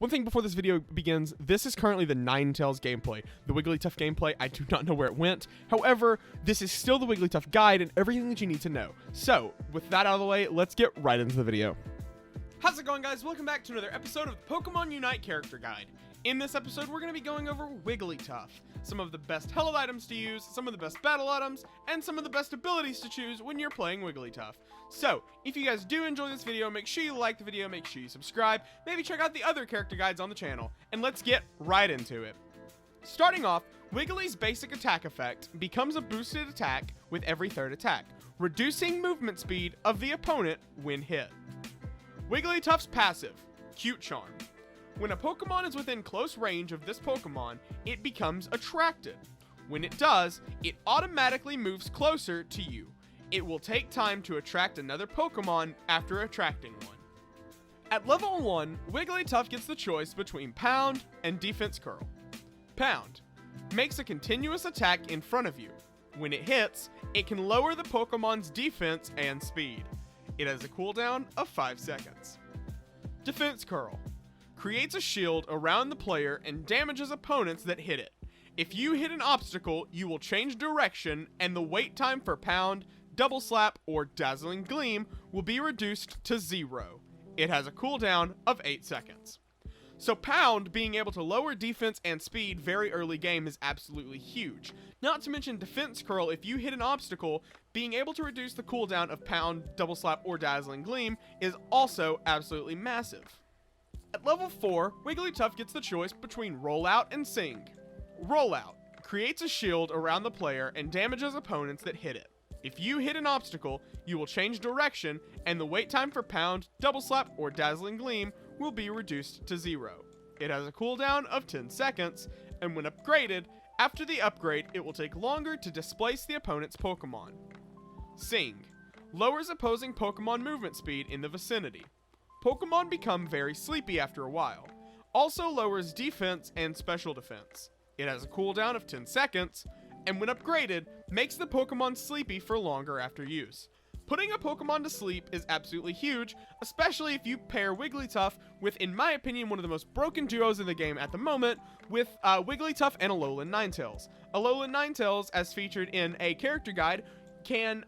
One thing before this video begins, this is currently the Ninetales gameplay. The Wigglytuff gameplay, I do not know where it went. However, this is still the Wigglytuff guide and everything that you need to know. So, with that out of the way, let's get right into the video. How's it going, guys? Welcome back to another episode of the Pokémon Unite character guide. In this episode, we're going to be going over Wigglytuff, some of the best held items to use, some of the best battle items, and some of the best abilities to choose when you're playing Wigglytuff. So, if you guys do enjoy this video, make sure you like the video, make sure you subscribe, maybe check out the other character guides on the channel, and let's get right into it. Starting off, Wiggly's basic attack effect becomes a boosted attack with every third attack, reducing movement speed of the opponent when hit. Wigglytuff's passive, Cute Charm. When a Pokemon is within close range of this Pokemon, it becomes attracted. When it does, it automatically moves closer to you. It will take time to attract another Pokemon after attracting one. At level 1, Wigglytuff gets the choice between Pound and Defense Curl. Pound makes a continuous attack in front of you. When it hits, it can lower the Pokemon's defense and speed. It has a cooldown of 5 seconds. Defense Curl creates a shield around the player and damages opponents that hit it. If you hit an obstacle, you will change direction and the wait time for Pound, Double Slap, or Dazzling Gleam will be reduced to 0. It has a cooldown of 8 seconds. So Pound being able to lower defense and speed very early game is absolutely huge. Not to mention Defense Curl, if you hit an obstacle, being able to reduce the cooldown of Pound, Double Slap, or Dazzling Gleam is also absolutely massive. At level 4, Wigglytuff gets the choice between Rollout and Sing. Rollout creates a shield around the player and damages opponents that hit it. If you hit an obstacle, you will change direction and the wait time for Pound, Double Slap, or Dazzling Gleam will be reduced to 0. It has a cooldown of 10 seconds, and when upgraded, after the upgrade, it will take longer to displace the opponent's Pokemon. Sing lowers opposing Pokemon movement speed in the vicinity. Pokemon become very sleepy after a while. Also lowers defense and special defense. It has a cooldown of 10 seconds, and when upgraded, makes the Pokemon sleepy for longer after use. Putting a Pokemon to sleep is absolutely huge, especially if you pair Wigglytuff with, in my opinion, one of the most broken duos in the game at the moment, with Wigglytuff and Alolan Ninetales. Alolan Ninetales, as featured in a character guide, can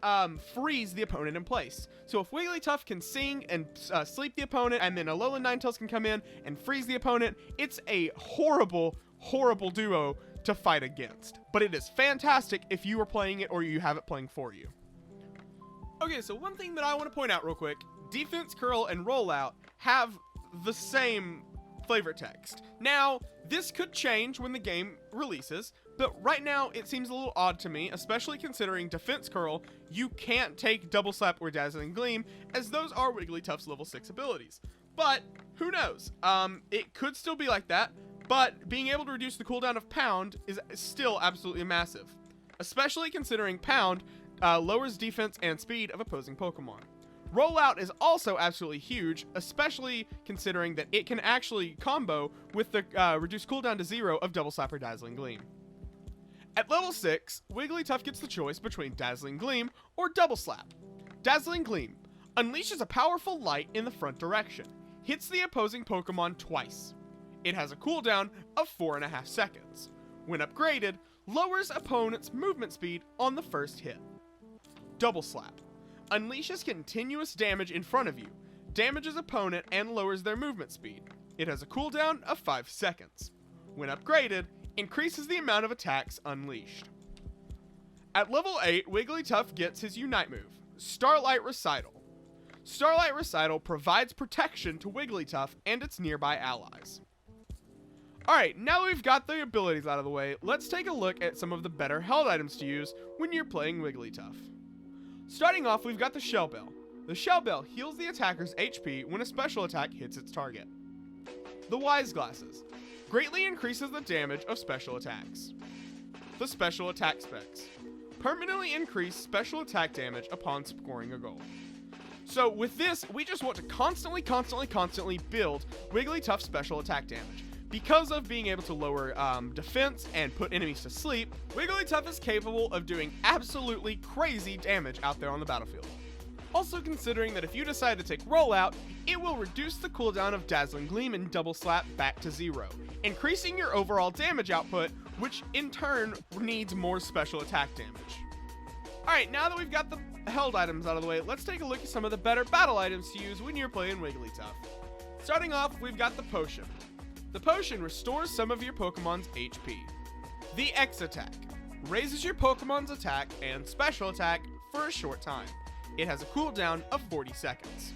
freeze the opponent in place. So if Wigglytuff can sing and sleep the opponent, and then Alolan Ninetales can come in and freeze the opponent, it's a horrible, horrible duo to fight against. But it is fantastic if you are playing it or you have it playing for you. Okay, so one thing that I want to point out real quick, Defense Curl and Rollout have the same flavor text. Now, this could change when the game releases, but right now it seems a little odd to me, especially considering Defense Curl, you can't take Double Slap or Dazzling Gleam, as those are Wigglytuff's level 6 abilities. But, who knows? It could still be like that, but being able to reduce the cooldown of Pound is still absolutely massive, especially considering Pound lowers defense and speed of opposing Pokemon. Rollout is also absolutely huge, especially considering that it can actually combo with the reduced cooldown to 0 of Double Slap or Dazzling Gleam. At level 6, Wigglytuff gets the choice between Dazzling Gleam or Double Slap. Dazzling Gleam unleashes a powerful light in the front direction, hits the opposing Pokemon twice. It has a cooldown of 4.5 seconds. When upgraded, lowers opponent's movement speed on the first hit. Double Slap unleashes continuous damage in front of you, damages opponent and lowers their movement speed. It has a cooldown of 5 seconds. When upgraded, increases the amount of attacks unleashed. At level 8, Wigglytuff gets his Unite move, Starlight Recital. Starlight Recital provides protection to Wigglytuff and its nearby allies. Alright, now that we've got the abilities out of the way, let's take a look at some of the better held items to use when you're playing Wigglytuff. Starting off, we've got the Shell Bell. The Shell Bell heals the attacker's HP when a special attack hits its target. The Wise Glasses greatly increases the damage of special attacks. The Special Attack Specs permanently increase special attack damage upon scoring a goal. So with this, we just want to constantly build Wigglytuff's special attack damage. Because of being able to lower defense and put enemies to sleep, Wigglytuff is capable of doing absolutely crazy damage out there on the battlefield. Also considering that if you decide to take Rollout, it will reduce the cooldown of Dazzling Gleam and Double Slap back to 0, increasing your overall damage output, which in turn needs more special attack damage. Alright, now that we've got the held items out of the way, let's take a look at some of the better battle items to use when you're playing Wigglytuff. Starting off, we've got the Potion. The Potion restores some of your Pokemon's HP. The X Attack raises your Pokemon's attack and special attack for a short time. It has a cooldown of 40 seconds.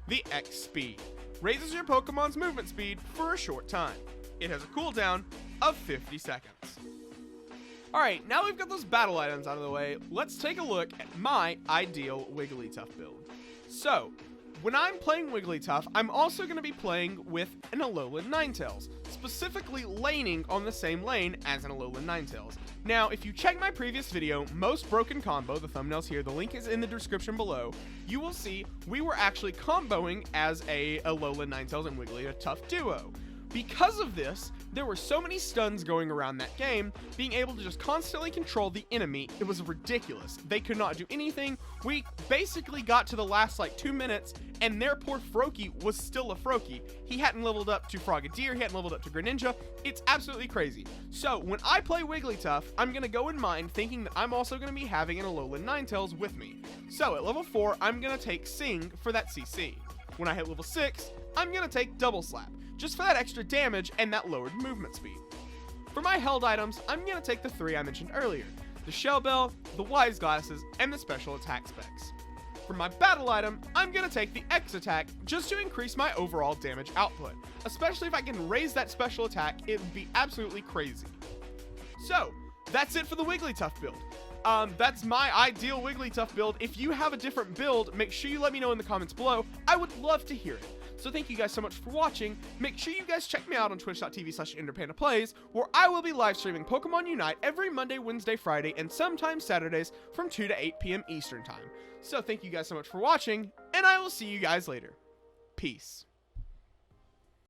The X Speed raises your Pokemon's movement speed for a short time. It has a cooldown of 50 seconds. Alright, now we've got those battle items out of the way, let's take a look at my ideal Wigglytuff build. So, when I'm playing Wigglytuff, I'm also going to be playing with an Alolan Ninetales, specifically laning on the same lane as an Alolan Ninetales. Now, if you check my previous video, Most Broken Combo, the thumbnail's here, the link is in the description below, you will see we were actually comboing as a Alolan Ninetales and Wigglytuff duo. Because of this, there were so many stuns going around that game, being able to just constantly control the enemy, it was ridiculous. They could not do anything. We basically got to the last like 2 minutes, and their poor Froakie was still a Froakie. He hadn't leveled up to Frogadier, he hadn't leveled up to Greninja. It's absolutely crazy. So when I play Wigglytuff, I'm going to go in mind thinking that I'm also going to be having an Alolan Ninetales with me. So at level 4, I'm going to take Sing for that CC. When I hit level 6, I'm going to take Double Slap, just for that extra damage and that lowered movement speed. For my held items, I'm going to take the 3 I mentioned earlier, the Shell Bell, the Wise Glasses, and the special attack specs. For my battle item, I'm going to take the X Attack just to increase my overall damage output, especially if I can raise that special attack, it would be absolutely crazy. So, that's it for the Wigglytuff build. That's my ideal Wigglytuff build. If you have a different build, make sure you let me know in the comments below. I would love to hear it. So thank you guys so much for watching. Make sure you guys check me out on twitch.tv/EnderPandaPlayz, where I will be live streaming Pokemon Unite every Monday, Wednesday, Friday, and sometimes Saturdays from 2 to 8 p.m. Eastern Time. So thank you guys so much for watching, and I will see you guys later. Peace.